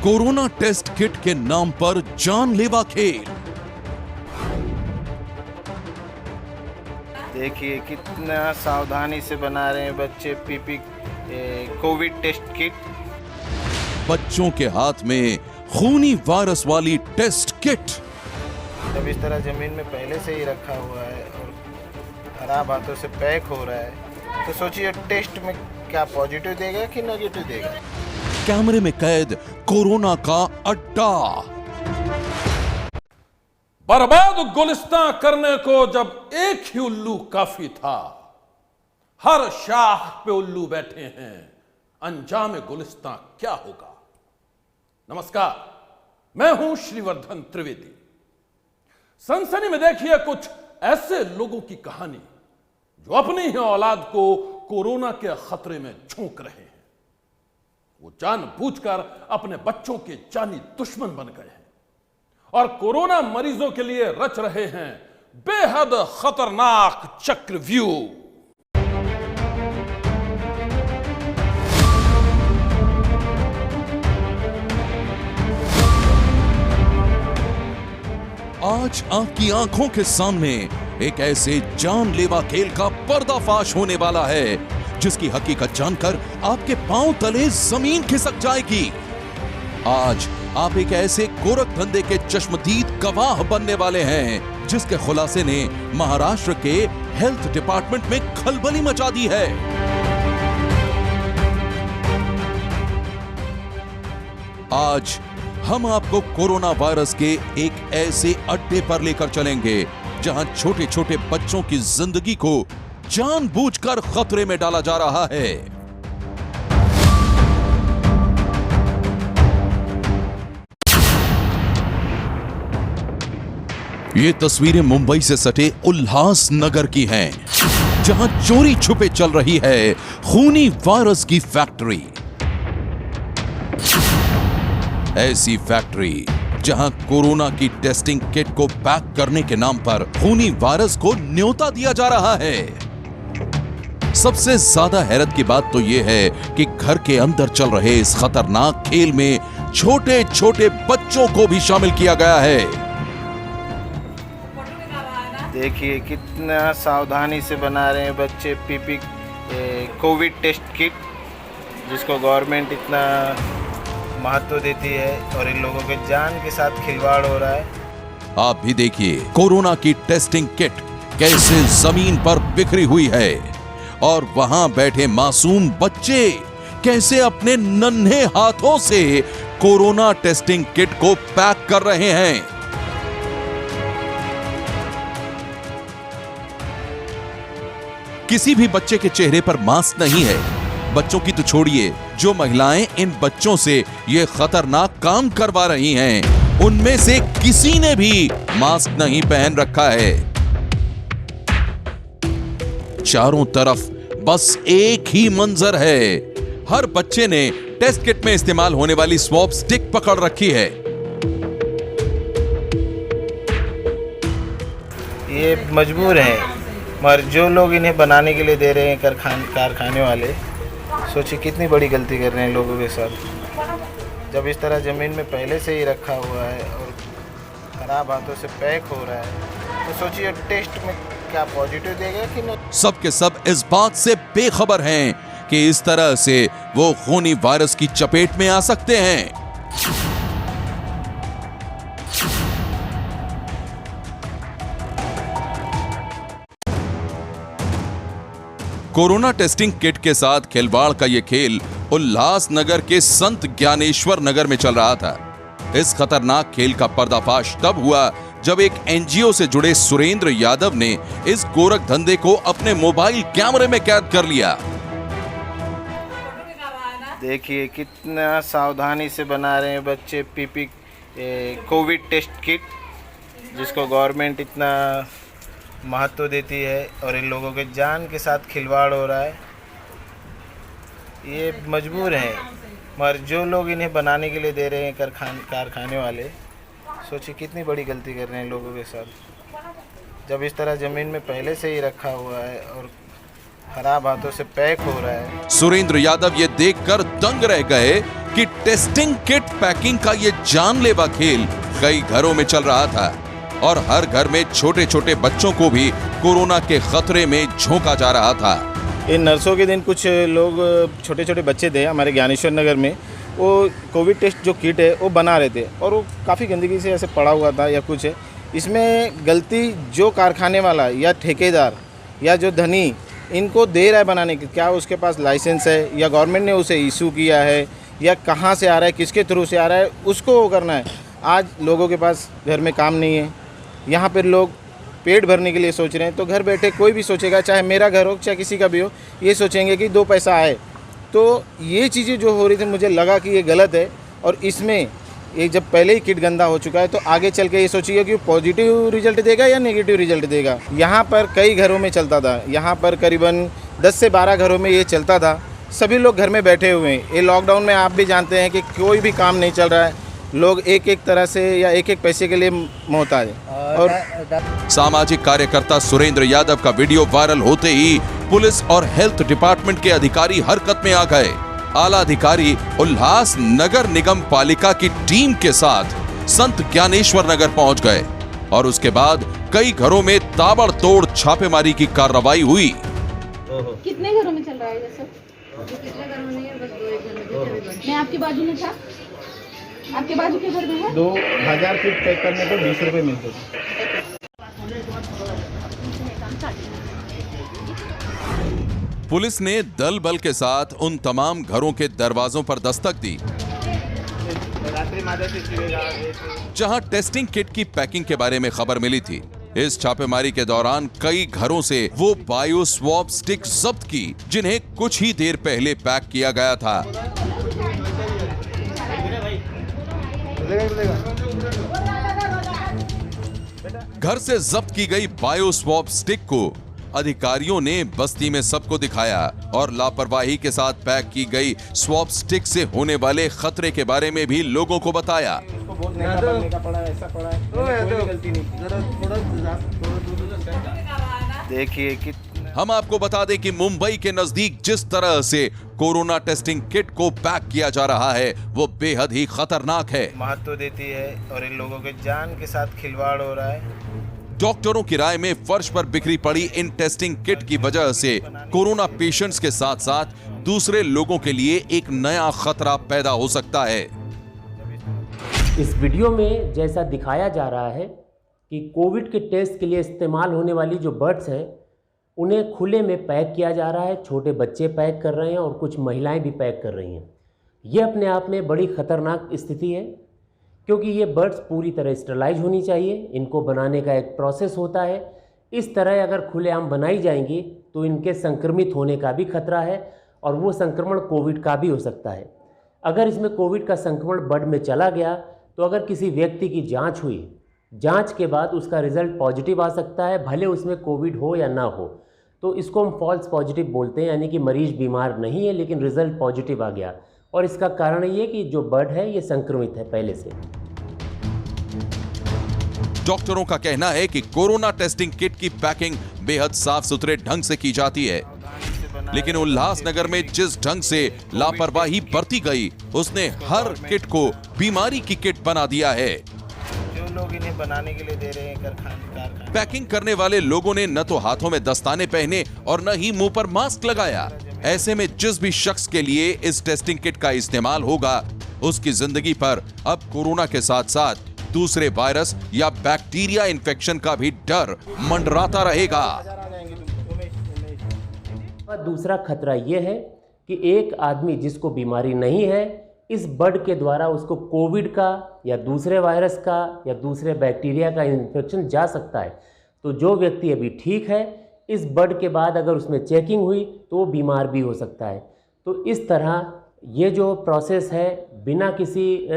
Corona test kit के नाम पर जानलेवा खेल। देखिए कितना सावधानी से बना रहे हैं बच्चे पीपी कोविड टेस्ट किट। बच्चों के हाथ में खूनी वायरस वाली टेस्ट किट। जब इस तरह जमीन में पहले से ही रखा हुआ है और खराब हाथों से पैक हो रहा है, तो सोचिए टेस्ट में क्या पॉजिटिव देगा कि नेगेटिव देगा। कैमरे में कैद कोरोना का अड्डा। बर्बाद गुलिस्तां करने को जब एक ही उल्लू काफी था, हर शाख पे उल्लू बैठे हैं, अंजाम गुलिस्तां क्या होगा। नमस्कार, मैं हूं श्रीवर्धन त्रिवेदी। सनसनी में देखिए कुछ ऐसे लोगों की कहानी जो अपनी ही औलाद को कोरोना के खतरे में झोंक रहे हैं। वो जानबूझकर अपने बच्चों के जानी दुश्मन बन गए हैं और कोरोना मरीजों के लिए रच रहे हैं बेहद खतरनाक चक्रव्यूह। आज आपकी आंखों के सामने एक ऐसे जानलेवा खेल का पर्दाफाश होने वाला है जिसकी हकीकत जानकर आपके पांव तले जमीन खिसक जाएगी। आज आप एक ऐसे गोरख धंधे के चश्मदीद गवाह बनने वाले हैं जिसके खुलासे ने महाराष्ट्र के हेल्थ डिपार्टमेंट में खलबली मचा दी है। आज हम आपको कोरोना वायरस के एक ऐसे अड्डे पर लेकर चलेंगे जहां छोटे छोटे बच्चों की जिंदगी को जानबूझकर खतरे में डाला जा रहा है। ये तस्वीरें मुंबई से सटे उल्लासनगर की हैं, जहां चोरी छुपे चल रही है खूनी वायरस की फैक्ट्री। ऐसी फैक्ट्री जहां कोरोना की टेस्टिंग किट को पैक करने के नाम पर खूनी वायरस को न्योता दिया जा रहा है। सबसे ज्यादा हैरत की बात तो यह है कि घर के अंदर चल रहे इस खतरनाक खेल में छोटे छोटे बच्चों को भी शामिल किया गया है। देखिए कितना सावधानी से बना रहे हैं बच्चे पीपी कोविड टेस्ट किट, जिसको गवर्नमेंट इतना महत्व देती है और इन लोगों के जान के साथ खिलवाड़ हो रहा है। आप भी देखिए कोरोना की टेस्टिंग किट कैसे जमीन पर बिखरी हुई है और वहां बैठे मासूम बच्चे कैसे अपने नन्हे हाथों से कोरोना टेस्टिंग किट को पैक कर रहे हैं। किसी भी बच्चे के चेहरे पर मास्क नहीं है। बच्चों की तो छोड़िए, जो महिलाएं इन बच्चों से ये खतरनाक काम करवा रही हैं, उनमें से किसी ने भी मास्क नहीं पहन रखा है। चारों तरफ बस एक ही मंजर है, हर बच्चे ने टेस्ट किट में इस्तेमाल होने वाली स्वैब स्टिक पकड़ रखी है। ये मजबूर हैं, मगर जो लोग इन्हें बनाने के लिए दे रहे हैं कारखाने वाले, सोचिए कितनी बड़ी गलती कर रहे हैं लोगों के साथ। जब इस तरह ज़मीन में पहले से ही रखा हुआ है और ख़राब हाथों से पैक हो रहा है, तो सोचिए टेस्ट में क्या पॉजिटिव देगा कि नहीं। सब के सब इस बात से बेखबर हैं कि इस तरह से वो खूनी वायरस की चपेट में आ सकते हैं। कोरोना टेस्टिंग किट के साथ खिलवाड़ का यह खेल उल्लासनगर के संत ज्ञानेश्वर नगर में चल रहा था। इस खतरनाक खेल का पर्दाफाश तब हुआ जब एक एनजीओ से जुड़े सुरेंद्र यादव ने इस गोरख धंधे को अपने मोबाइल कैमरे में कैद कर लिया। देखिए कितना सावधानी से बना रहे हैं बच्चे पीपी कोविड टेस्ट किट, जिसको गवर्नमेंट इतना महत्व देती है और इन लोगों के जान के साथ खिलवाड़ हो रहा है। ये मजबूर हैं, मगर जो लोग इन्हें बनाने के लिए दे रहे हैं कारखाने वाले, सोचिए कितनी बड़ी गलती कर रहे हैं लोगों के साथ। जब इस तरह ज़मीन में पहले से ही रखा हुआ है और खराब हाथों से पैक हो रहा है। सुरेंद्र यादव ये देखकर दंग रह गए कि टेस्टिंग किट पैकिंग का ये जानलेवा खेल कई घरों में चल रहा था और हर घर में छोटे छोटे बच्चों को भी कोरोना के खतरे में झोंका जा रहा था। इन नरसों के दिन कुछ लोग छोटे छोटे बच्चे थे हमारे ज्ञानेश्वर नगर में, वो कोविड टेस्ट जो किट है वो बना रहे थे और वो काफ़ी गंदगी से ऐसे पड़ा हुआ था या कुछ है। इसमें गलती जो कारखाने वाला या ठेकेदार या जो धनी इनको दे रहा है बनाने की, क्या उसके पास लाइसेंस है या गवर्नमेंट ने उसे इशू किया है या कहाँ से आ रहा है, किसके थ्रू से आ रहा है, उसको वो करना है। आज लोगों के पास घर में काम नहीं है, यहाँ पर लोग पेट भरने के लिए सोच रहे हैं, तो घर बैठे कोई भी सोचेगा, चाहे मेरा घर हो चाहे किसी का भी हो, ये सोचेंगे कि 2 पैसा आए। तो ये चीज़ें जो हो रही थी मुझे लगा कि ये गलत है और इसमें ये जब पहले ही किट गंदा हो चुका है तो आगे चल के ये सोचिए कि पॉजिटिव रिजल्ट देगा या नेगेटिव रिजल्ट देगा। यहाँ पर कई घरों में चलता था, यहाँ पर करीबन 10 से 12 घरों में ये चलता था। सभी लोग घर में बैठे हुए हैं। ये लॉकडाउन में आप भी जानते हैं कि कोई भी काम नहीं चल रहा है, लोग एक एक तरह से या एक एक पैसे के लिए मोहताज है। और सामाजिक कार्यकर्ता सुरेंद्र यादव का वीडियो वायरल होते ही पुलिस और हेल्थ डिपार्टमेंट के अधिकारी हरकत में आ गए। आला अधिकारी उल्लास नगर निगम पालिका की टीम के साथ संत ज्ञानेश्वर नगर पहुंच गए और उसके बाद कई घरों में ताबड़तोड़ छापेमारी की कार्रवाई हुई। कितने घरों में चल रहा है ये सब? कितने घरों में नहीं है, बस 2 एक घर में। मैं आपके बाजू में था, आपके बाजू के घर में है। 2000 किट पैक करने को 20 रुपये मिलते थे। पुलिस ने दल बल के साथ उन तमाम घरों के दरवाजों पर दस्तक दी जहां टेस्टिंग किट की पैकिंग के बारे में खबर मिली थी। इस छापेमारी के दौरान कई घरों से वो बायो स्वैब स्टिक जब्त की जिन्हें कुछ ही देर पहले पैक किया गया था। घर से जब्त की गई बायो स्वैब स्टिक को अधिकारियों ने बस्ती में सबको दिखाया और लापरवाही के साथ पैक की गई स्वैब स्टिक से होने वाले खतरे के बारे में भी लोगों को बताया। देखिए कि हम आपको बता दें कि मुंबई के नजदीक जिस तरह से कोरोना टेस्टिंग किट को पैक किया जा रहा है वो बेहद ही खतरनाक है। महत्व देती है और इन लोगों के जान के साथ खिलवाड़ हो रहा है। डॉक्टरों की राय में फर्श पर बिखरी पड़ी इन टेस्टिंग किट की वजह से कोरोना पेशेंट्स के साथ साथ दूसरे लोगों के लिए एक नया खतरा पैदा हो सकता है। इस वीडियो में जैसा दिखाया जा रहा है कि कोविड के टेस्ट के लिए इस्तेमाल होने वाली जो बर्ड्स हैं उन्हें खुले में पैक किया जा रहा है। छोटे बच्चे पैक कर रहे हैं और कुछ महिलाएं भी पैक कर रही हैं। ये अपने आप में बड़ी ख़तरनाक स्थिति है क्योंकि ये बर्ड्स पूरी तरह स्टरलाइज होनी चाहिए। इनको बनाने का एक प्रोसेस होता है। इस तरह अगर खुलेआम बनाई जाएंगी तो इनके संक्रमित होने का भी खतरा है और वो संक्रमण कोविड का भी हो सकता है। अगर इसमें कोविड का संक्रमण बर्ड में चला गया तो अगर किसी व्यक्ति की जांच हुई, जांच के बाद उसका रिजल्ट पॉजिटिव आ सकता है, भले उसमें कोविड हो या ना हो, तो इसको हम फॉल्स पॉजिटिव बोलते हैं, यानी कि मरीज बीमार नहीं है लेकिन रिजल्ट पॉजिटिव आ गया। और इसका कारण ये कि जो बर्ड है ये संक्रमित है पहले से। डॉक्टरों का कहना है कि कोरोना टेस्टिंग किट की पैकिंग बेहद साफ सुथरे ढंग से की जाती है, लेकिन उल्लासनगर में जिस ढंग से लापरवाही बरती गई उसने हर किट को बीमारी की किट बना दिया है। जो लोग इन्हें बनाने के लिए दे रहे हैं कारखाने, पैकिंग करने वाले लोगों ने न तो हाथों में दस्ताने पहने और न ही मुंह पर मास्क लगाया। ऐसे में जिस भी शख्स के लिए इस टेस्टिंग किट का इस्तेमाल होगा उसकी जिंदगी पर अब कोरोना के साथ साथ दूसरे वायरस या बैक्टीरिया इन्फेक्शन का भी डर मंडराता रहेगा। दूसरा खतरा यह है कि एक आदमी जिसको बीमारी नहीं है, इस बर्ड के द्वारा उसको कोविड का या दूसरे वायरस का या दूसरे बैक्टीरिया का इन्फेक्शन जा सकता है। तो जो व्यक्ति अभी ठीक है, इस बर्ड के बाद अगर उसमें चेकिंग हुई तो वो बीमार भी हो सकता है। तो इस तरह ये जो प्रोसेस है बिना किसी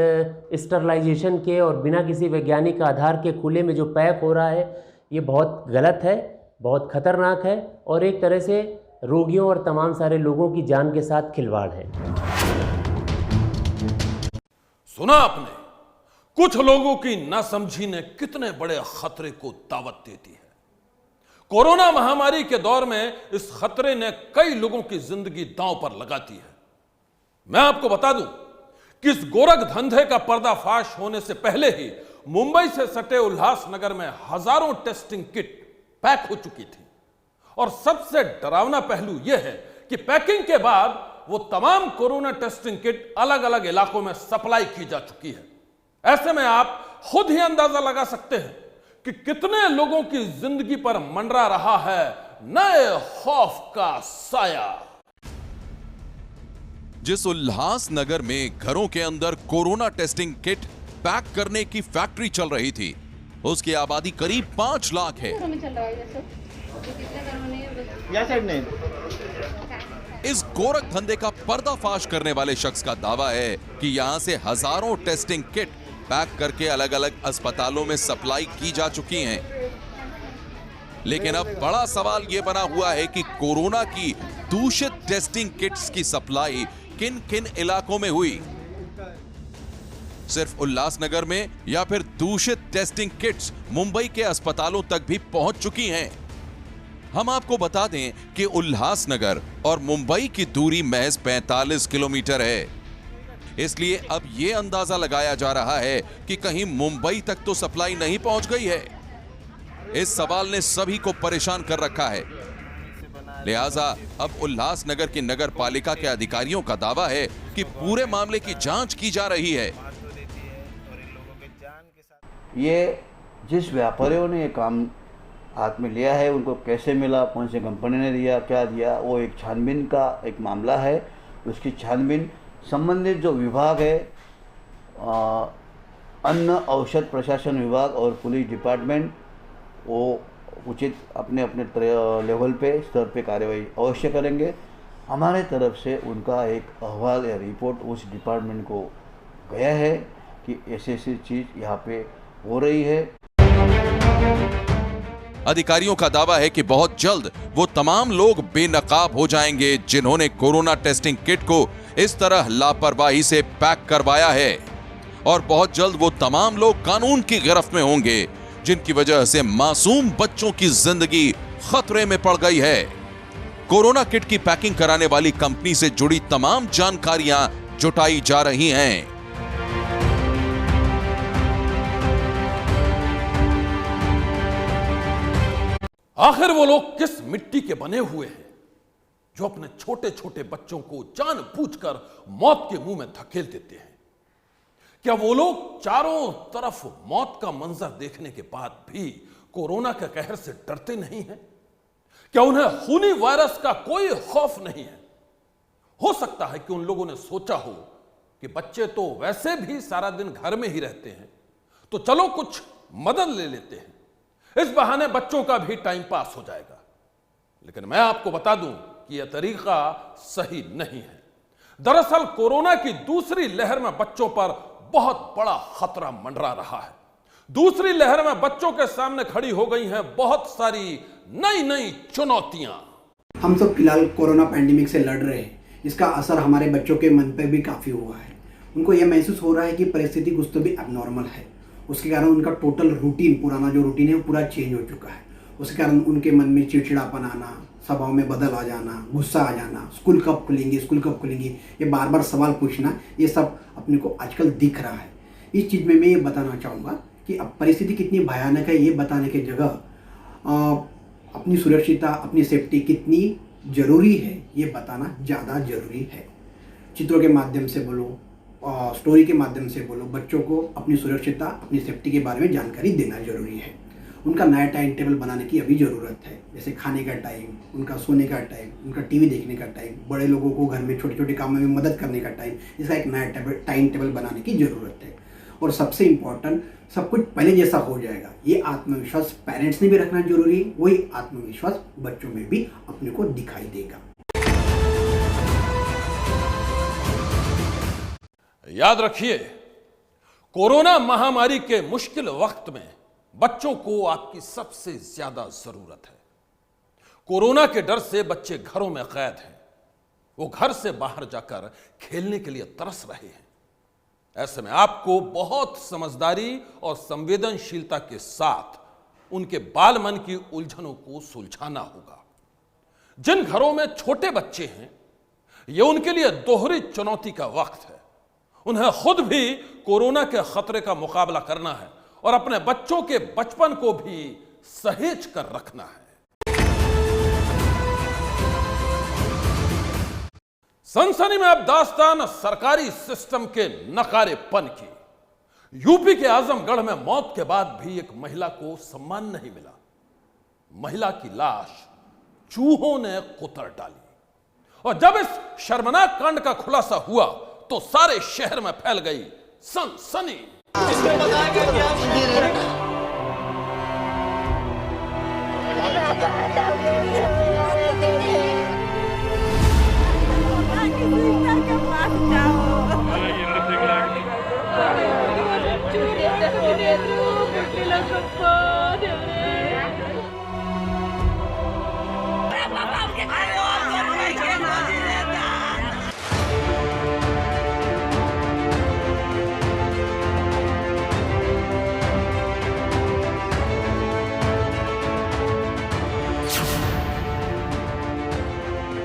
स्टरलाइजेशन के और बिना किसी वैज्ञानिक आधार के खुले में जो पैक हो रहा है, ये बहुत गलत है, बहुत खतरनाक है और एक तरह से रोगियों और तमाम सारे लोगों की जान के साथ खिलवाड़ है। सुना आपने, कुछ लोगों की नासमझी ने कितने बड़े खतरे को दावत देती है। कोरोना महामारी के दौर में इस खतरे ने कई लोगों की जिंदगी दांव पर लगाती है। मैं आपको बता दूं कि इस गोरख धंधे का पर्दाफाश होने से पहले ही मुंबई से सटे उल्लासनगर में हजारों टेस्टिंग किट पैक हो चुकी थी। और सबसे डरावना पहलू यह है कि पैकिंग के बाद वो तमाम कोरोना टेस्टिंग किट अलग अलग इलाकों में सप्लाई की जा चुकी है। ऐसे में आप खुद ही अंदाजा लगा सकते हैं कि कितने लोगों की जिंदगी पर मंडरा रहा है नए खौफ का साया। जिस उल्लासनगर में घरों के अंदर कोरोना टेस्टिंग किट पैक करने की फैक्ट्री चल रही थी, उसकी आबादी करीब 5 लाख है। घरों में चल रहा है ये सब? कितने घरों में? या साइड नहीं। इस गोरख धंधे का पर्दाफाश करने वाले शख्स का दावा है कि यहां से हजारों टेस्टिंग किट पैक करके अलग अलग अस्पतालों में सप्लाई की जा चुकी हैं। लेकिन अब बड़ा सवाल यह बना हुआ है कि कोरोना की दूषित टेस्टिंग किट्स की सप्लाई किन किन इलाकों में हुई। सिर्फ उल्लासनगर में या फिर दूषित टेस्टिंग किट्स मुंबई के अस्पतालों तक भी पहुंच चुकी हैं। हम आपको बता दें कि उल्लासनगर और मुंबई की दूरी महज 45 किलोमीटर है। इसलिए अब यह अंदाजा लगाया जा रहा है कि कहीं मुंबई तक तो सप्लाई नहीं पहुंच गई है। इस सवाल ने सभी को परेशान कर रखा है। लिहाजा अब उल्लासनगर की नगर पालिका के अधिकारियों का दावा है कि पूरे मामले की जांच की जा रही है। ये जिस व्यापारियों ने ये काम हाथ में लिया है, उनको कैसे मिला, कौन सी कंपनी ने दिया, क्या दिया, वो एक छानबीन का एक मामला है। उसकी छानबीन संबंधित जो विभाग है, अन्न औषध प्रशासन विभाग और पुलिस डिपार्टमेंट, वो उचित अपने अपने लेवल पे स्तर पे कार्रवाई अवश्य करेंगे। हमारे तरफ से उनका एक अहवाल या रिपोर्ट उस डिपार्टमेंट को गया है कि ऐसी चीज़ यहाँ पे हो रही है। अधिकारियों का दावा है कि बहुत जल्द वो तमाम लोग बेनकाब हो जाएंगे जिन्होंने कोरोना टेस्टिंग किट को इस तरह लापरवाही से पैक करवाया है, और बहुत जल्द वो तमाम लोग कानून की गिरफ्त में होंगे जिनकी वजह से मासूम बच्चों की जिंदगी खतरे में पड़ गई है। कोरोना किट की पैकिंग कराने वाली कंपनी से जुड़ी तमाम जानकारियां जुटाई जा रही हैं। आखिर वो लोग किस मिट्टी के बने हुए हैं जो अपने छोटे छोटे बच्चों को जानबूझकर मौत के मुंह में धकेल देते हैं? क्या वो लोग चारों तरफ मौत का मंजर देखने के बाद भी कोरोना के कहर से डरते नहीं हैं? क्या उन्हें खूनी वायरस का कोई खौफ नहीं है? हो सकता है कि उन लोगों ने सोचा हो कि बच्चे तो वैसे भी सारा दिन घर में ही रहते हैं, तो चलो कुछ मदद ले लेते हैं, इस बहाने बच्चों का भी टाइम पास हो जाएगा। लेकिन मैं आपको बता दूं कि यह तरीका सही नहीं है। दरअसल कोरोना की दूसरी लहर में बच्चों पर बहुत बड़ा खतरा मंडरा रहा है। दूसरी लहर में बच्चों के सामने खड़ी हो गई हैं बहुत सारी नई नई चुनौतियां। हम सब फिलहाल कोरोना पैंडेमिक से लड़ रहे हैं। इसका असर हमारे बच्चों के मन पर भी काफ़ी हुआ है। उनको यह महसूस हो रहा है कि परिस्थिति कुछ तो भी अबनॉर्मल है। उसके कारण उनका टोटल रूटीन, पुराना जो रूटीन है वो पूरा चेंज हो चुका है। उसके कारण उनके मन में चिड़चिड़ापन आना, सभाओं में बदल आ जाना, गुस्सा आ जाना, स्कूल कब खुलेंगे, ये बार बार सवाल पूछना, ये सब अपने को आजकल दिख रहा है। इस चीज़ में मैं ये बताना चाहूँगा कि अब परिस्थिति कितनी भयानक है, ये बताने की जगह अपनी सुरक्षितता, अपनी सेफ्टी कितनी ज़रूरी है, ये बताना ज़्यादा ज़रूरी है। चित्रों के माध्यम से बोलो, स्टोरी के माध्यम से बोलो, बच्चों को अपनी सुरक्षितता, अपनी सेफ्टी के बारे में जानकारी देना जरूरी है। उनका नया टाइम टेबल बनाने की अभी ज़रूरत है, जैसे खाने का टाइम, उनका सोने का टाइम, उनका टीवी देखने का टाइम, बड़े लोगों को घर में छोटे छोटे कामों में मदद करने का टाइम, इसका एक नया टाइम टेबल बनाने की ज़रूरत है। और सबसे इम्पॉर्टेंट, सब कुछ पहले जैसा हो जाएगा, ये आत्मविश्वास पेरेंट्स ने भी रखना जरूरी है। वही आत्मविश्वास बच्चों में भी अपने को दिखाई देगा। याद रखिए, कोरोना महामारी के मुश्किल वक्त में बच्चों को आपकी सबसे ज्यादा जरूरत है। कोरोना के डर से बच्चे घरों में कैद हैं, वो घर से बाहर जाकर खेलने के लिए तरस रहे हैं। ऐसे में आपको बहुत समझदारी और संवेदनशीलता के साथ उनके बाल मन की उलझनों को सुलझाना होगा। जिन घरों में छोटे बच्चे हैं, ये उनके लिए दोहरी चुनौती का वक्त है। उन्हें खुद भी कोरोना के खतरे का मुकाबला करना है और अपने बच्चों के बचपन को भी सहेज कर रखना है। सनसनी में अब दास्तान सरकारी सिस्टम के नकारेपन की। यूपी के आजमगढ़ में मौत के बाद भी एक महिला को सम्मान नहीं मिला। महिला की लाश चूहों ने कुतर डाली और जब इस शर्मनाक कांड का खुलासा हुआ तो सारे शहर में फैल गई सनसनी।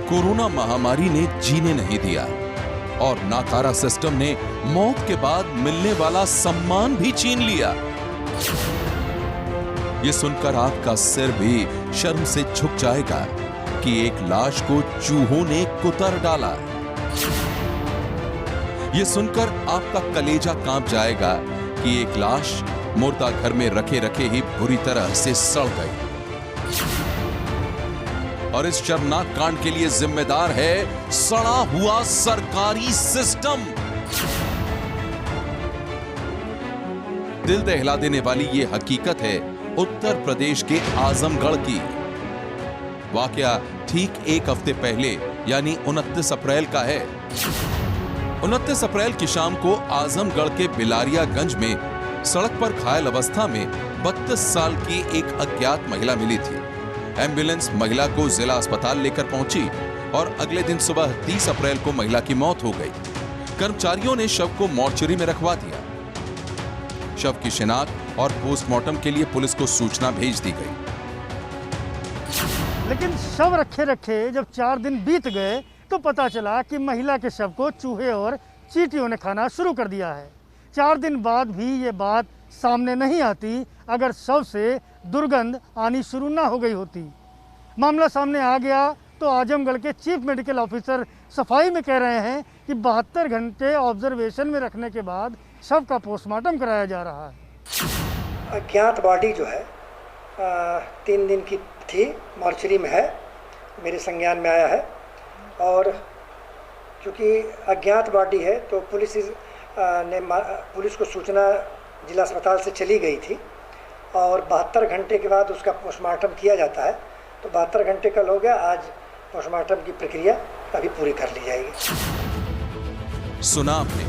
कोरोना महामारी ने जीने नहीं दिया और नाकारा सिस्टम ने मौत के बाद मिलने वाला सम्मान भी छीन लिया। ये सुनकर आपका सिर भी शर्म से झुक जाएगा कि एक लाश को चूहों ने कुतर डाला। ये सुनकर आपका कलेजा कांप जाएगा कि एक लाश मुर्दा घर में रखे रखे ही बुरी तरह से सड़ गई। और इस शर्मनाक कांड के लिए जिम्मेदार है सड़ा हुआ सरकारी सिस्टम। दिल दहला देने वाली यह हकीकत है उत्तर प्रदेश के आजमगढ़ की। वाकया ठीक एक हफ्ते पहले यानी 29 अप्रैल का है। 29 अप्रैल की शाम को आजमगढ़ के बिलारियागंज में सड़क पर घायल अवस्था में 32 साल की एक अज्ञात महिला मिली थी। एम्बुलेंस महिला को जिला अस्पताल लेकर पहुंची और अगले दिन सुबह 30 अप्रैल को महिला की मौत हो गई। कर्मचारियों ने शव को मॉर्चरी में रखवा दिया। शव की शिनाख्त और पोस्टमार्टम के लिए पुलिस को सूचना भेज दी गई। लेकिन शव रखे रखे जब 4 दिन बीत गए तो पता चला कि महिला के शव को चूहे और चींटियों ने खाना शुरू कर दिया है। 4 दिन बाद भी ये बात सामने नहीं आती अगर शव से दुर्गंध आनी शुरू ना हो गई होती। मामला सामने आ गया तो आजमगढ़ के चीफ मेडिकल ऑफिसर सफाई में कह रहे हैं कि 72 घंटे ऑब्जर्वेशन में रखने के बाद शव का पोस्टमार्टम कराया जा रहा है। अज्ञात बॉडी जो है 3 दिन की थी, मॉर्चरी में है, मेरे संज्ञान में आया है। और चूँकि अज्ञात बॉडी है तो पुलिस को सूचना जिला अस्पताल से चली गई थी और 72 घंटे के बाद उसका पोस्टमार्टम किया जाता है। तो 72 घंटे कल हो गया, आज पोस्टमार्टम की प्रक्रिया अभी पूरी कर ली जाएगी। सुना आपने,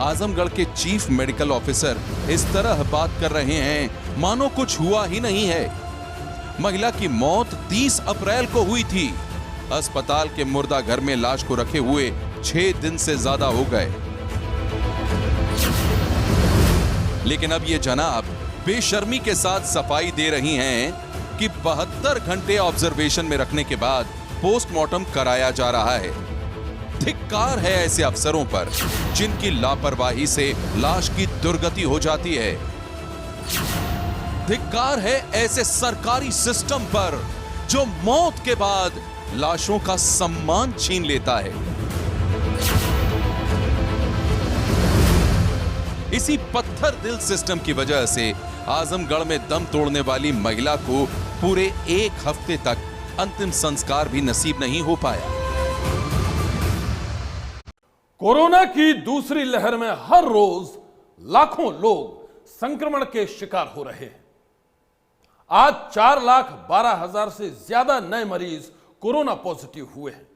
आजमगढ़ के चीफ मेडिकल ऑफिसर इस तरह बात कर रहे हैं मानो कुछ हुआ ही नहीं है। महिला की मौत 30 अप्रैल को हुई थी। अस्पताल के मुर्दा घर में लाश को रखे हुए 6 दिन से ज्यादा हो गए। लेकिन अब ये जनाब बेशर्मी के साथ सफाई दे रही हैं कि 72 घंटे ऑब्जर्वेशन में रखने के बाद पोस्टमार्टम कराया जा रहा है। धिक्कार है ऐसे अफसरों पर जिनकी लापरवाही से लाश की दुर्गति हो जाती है। धिक्कार है ऐसे सरकारी सिस्टम पर जो मौत के बाद लाशों का सम्मान छीन लेता है। इसी पत्थर दिल सिस्टम की वजह से आजमगढ़ में दम तोड़ने वाली महिला को पूरे 1 हफ्ते तक अंतिम संस्कार भी नसीब नहीं हो पाया। कोरोना की दूसरी लहर में हर रोज लाखों लोग संक्रमण के शिकार हो रहे हैं। आज 4,12,000 से ज्यादा नए मरीज कोरोना पॉजिटिव हुए हैं।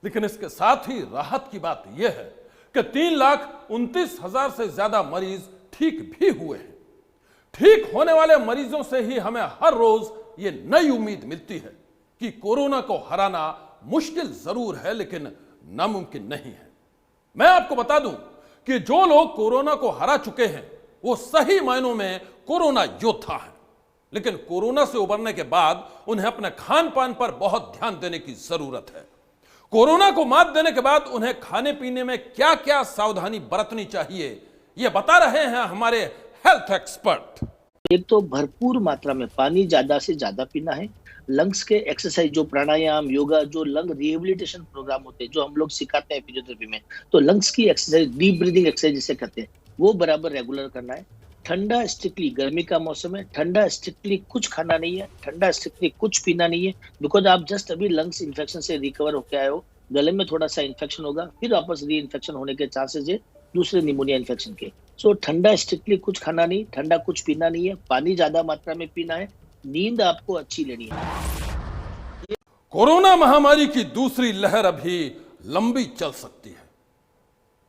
लेकिन इसके साथ ही राहत की बात यह है कि 3,29,000 से ज्यादा मरीज ठीक भी हुए हैं। ठीक होने वाले मरीजों से ही हमें हर रोज ये नई उम्मीद मिलती है कि कोरोना को हराना मुश्किल जरूर है लेकिन नामुमकिन नहीं है। मैं आपको बता दूं कि जो लोग कोरोना को हरा चुके हैं वो सही मायनों में कोरोना योद्धा हैं। लेकिन कोरोना से उबरने के बाद उन्हें अपने खान पान पर बहुत ध्यान देने की जरूरत है। कोरोना को मात देने के बाद उन्हें खाने पीने में क्या क्या सावधानी बरतनी चाहिए, ये बता रहे हैं हमारे हेल्थ एक्सपर्ट। एक तो भरपूर मात्रा में पानी ज्यादा से ज्यादा पीना है। लंग्स के एक्सरसाइज जो प्राणायाम, योगा, जो लंग रिहेबिलिटेशन प्रोग्राम होते हैं जो हम लोग सिखाते हैं फिजियोथेरेपी में, तो लंग्स की एक्सरसाइज, डीप ब्रीदिंग एक्सरसाइज जिसे कहते हैं, वो बराबर रेगुलर करना है। ठंडा स्ट्रिक्टली, गर्मी का मौसम है, ठंडा स्ट्रिक्टली कुछ खाना नहीं है, ठंडा स्ट्रिक्टली कुछ पीना नहीं है, बिकॉज आप जस्ट अभी लंग्स इन्फेक्शन से रिकवर होकर आए हो, गले में थोड़ा सा इन्फेक्शन होगा, फिर वापस री इन्फेक्शन होने के चांसेस है दूसरे निमोनिया इन्फेक्शन के। सो ठंडा स्ट्रिक्टली कुछ खाना नहीं, ठंडा कुछ पीना नहीं है, पानी ज्यादा मात्रा में पीना है, नींद आपको अच्छी लेनी है। कोरोना महामारी की दूसरी लहर अभी लंबी चल सकती है।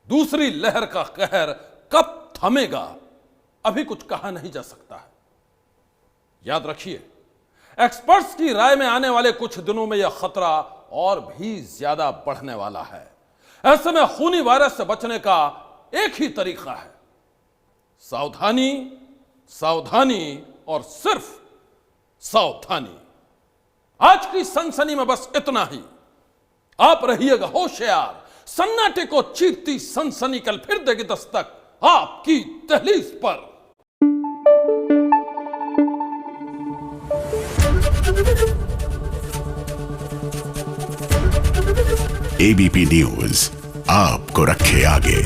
दूसरी लहर का कहर कब थमेगा अभी कुछ कहा नहीं जा सकता है। याद रखिए, एक्सपर्ट्स की राय में आने वाले कुछ दिनों में यह खतरा और भी ज्यादा बढ़ने वाला है। ऐसे में खूनी वायरस से बचने का एक ही तरीका है, सावधानी, सावधानी और सिर्फ सावधानी। आज की सनसनी में बस इतना ही। आप रहिएगा होशियार। सन्नाटे को चीरती सनसनी कल फिर देगी दस्तक आपकी दहलीज पर। एबीपी न्यूज आपको रखे आगे।